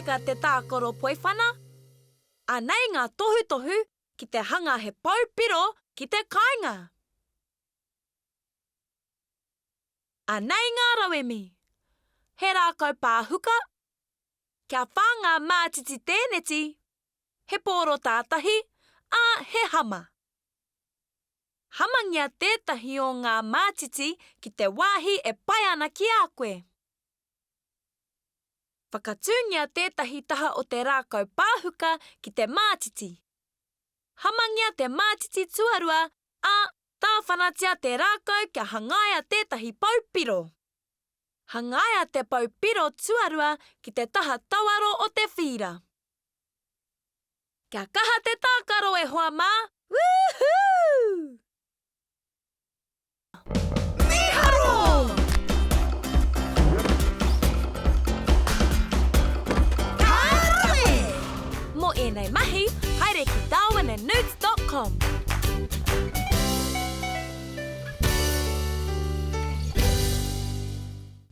maika te tākoro poiwhana. Anei ngā tohu ki te hanga he paupiro ki te kāinga. Anei ngā rawemi. He rākau pāhuka. Kia whā ngā mātiti tēneti. He pōro tātahi, he hama. Hamangia tētahi o ngā mātiti ki te wāhi e pai ana ki a koe. Whakatūngia tētahi taha o te rākau pāhuka ki te mātiti. Hamangia te mātiti tuarua, tāwhanatia te rākau kia hangaia tētahi paupiro. Hangaia te paupiro tuarua ki te taha tauaro o te whira. Kia kaha te tākaro e hoa mā. Woohoo! Miharo! Kāre! Mo ēnei mahi, haere ki darwinandnewts.com.